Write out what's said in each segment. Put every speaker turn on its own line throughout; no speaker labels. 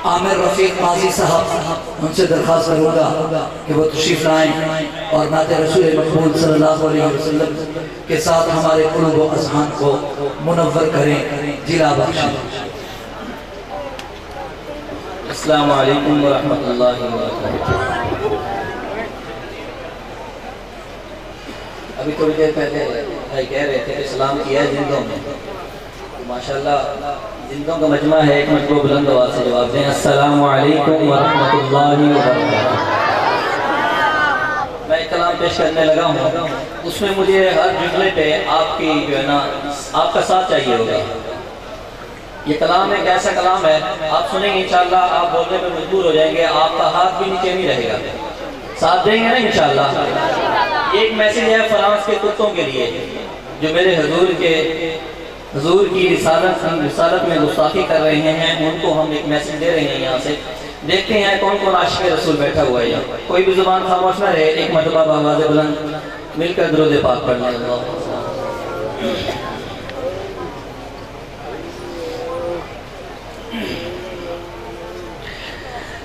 عامر رفیق قاضی صاحب ان سے درخواست کروں گا کہ وہ تشریف لائیں اور نعت رسول مقبول صلی اللہ علیہ وسلم کے ساتھ ہمارے قلوب و اذہان کو منور کریں، جلا بخشیں۔
السلام علیکم ورحمۃ اللہ وبرکاتہ۔ ابھی تھوڑی دیر پہلے بھائی کہہ رہے تھے کہ سلام کیا ہے زندوں میں، ماشاءاللہ زندوں کا مجمع ہے، ایک مرتبہ بلند آواز سے جواب دیں۔ السلام علیکم ورحمۃ اللہ وبرکاتہ۔ میں ایک کلام پیش کرنے لگا ہوں، اس میں مجھے ہر جملے پہ آپ کی جو ہے نا آپ کا ساتھ چاہیے ہوگا۔ یہ کلام ایک ایسا کلام ہے، آپ سنیں گے انشاءاللہ آپ بولنے پہ مجبور ہو جائیں گے، آپ کا ہاتھ بھی نیچے نہیں رہے گا، ساتھ دیں گے نا انشاءاللہ۔ یہ ایک میسیج ہے فرانس کے کتوں کے لیے جو میرے حضور کی رسالت میں گستاخی کر رہے ہیں، ان کو ہم ایک میسیج دے رہے ہیں یہاں سے۔ دیکھتے ہیں کون کون عاشق رسول بیٹھا ہوا ہے یہاں، کوئی بھی زبان خاموش نہ رہے، ایک مرتبہ بآواز بلند مل کر درود پاک پڑھ لیں۔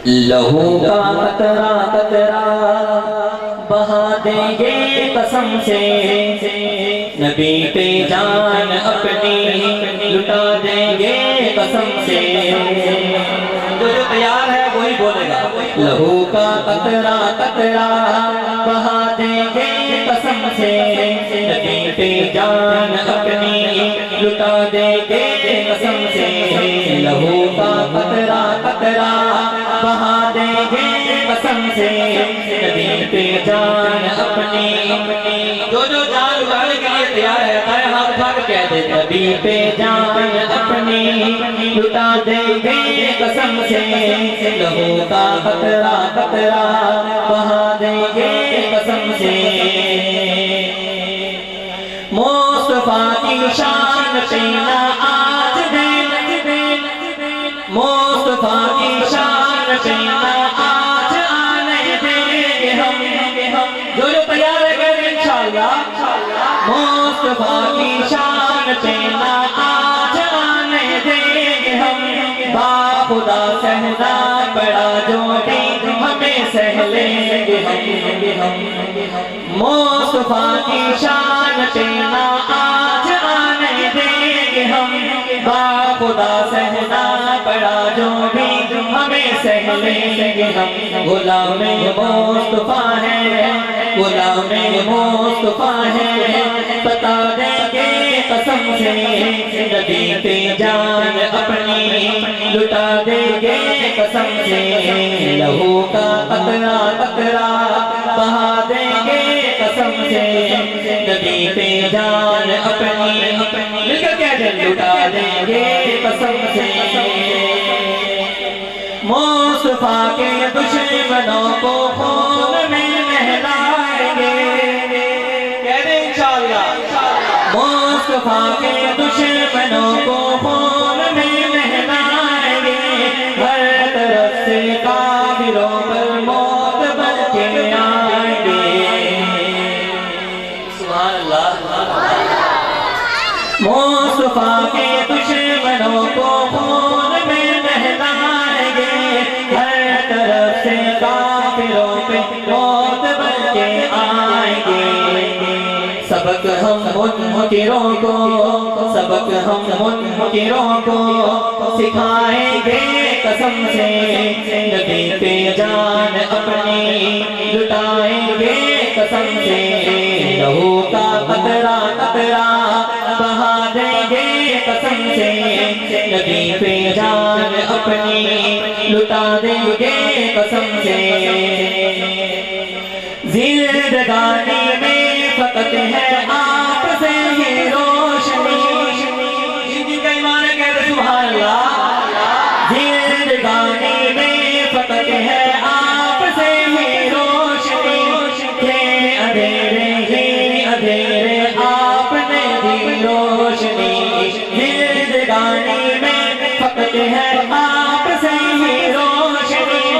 لہو کا قطرہ قطرہ بہا دیں گے قسم سے، نبی پہ جان اپنی لٹا دیں گے قسم سے۔ جو تیار ہے وہی بولے گا۔ لہو کا قطرہ قطرہ بہا دیں گے قسم سے، نبی پہ جان اپنی لٹا دیں گے قسم سے۔ لہو کا قطرہ قطرہ بہا دیں گے قسم سے، نبی پہ جان اپنی۔ جو جان اٹھانے کے لیے تیار ہے دائیں ہاتھ اٹھا کے کہہ دے، نبی پہ جان اپنی لٹا دیں گے قسم سے۔ لہو کا قطرہ قطرہ بہا دیں گے قسم سے۔ مصطفیٰ کی شان پہ نہ آج دیں، مصطفیٰ کی شان پہ نہ آج آنے دیں گے ہم۔ جو تیار ہے کہ انشاءاللہ مصطفیٰ کی شان پہ نہ آج آنے دیں گے ہم۔ با خدا سہنا پڑا جو بھی ہمیں سہ لیں گے ہم۔ مصطفیٰ کی شان پہ نہ آج آنے دیں گے ہم۔ با خدا سہنا پڑا جو بھی ہمیں سہ لیں گے ہم۔ غلام مصطفیٰ ہے، غلام مصطفیٰ ہے، بتا دیں گے قسم سے، نبی پہ جان اپنی لٹا دیں گے قسم سے۔ لہو کا قطرہ قطرہ بہا دیں گے قسم سے، نبی پہ جان اپنی مل کر کہہ دیں لٹا دیں گے قسم سے۔ مصطفیٰ کے دشمنوں کو خون میں نہلائیں گے، کہہ دیں انشاءاللہ۔ مصطفیٰ کے دشمنوں کو خون میں نہلائیں گے، ہر طرف سے کافروں پر موت بن کے آئیں گے۔ سبحان اللہ۔ مصطفیٰ کے دشمنوں کو خون میں نہلائیں گے، ہر طرف سے کافروں پہ موت بن کے آئیں گے۔ سبق ہم منکروں کو، سبق ہم منکروں کو سکھائیں گے قسم سے، نبی پہ جان اپنی لٹائیں گے قسم سے۔ لہو کا قطرہ قطرہ بہا دیں گے قسم سے، نبی پہ جان اپنی لٹا دیں گے قسم سے۔ زندگانی میں فقط ہے آپ سے ہی روشنی، جن کا ایمان ہے کہتے سبحان اللہ۔ زندگانی میں فقط ہے آپ سے ہی روشنی، تھے اندھیرے ہی اندھیرے آپ نے دی روشنی۔ زندگانی میں فقط ہے آپ سے ہی روشنی،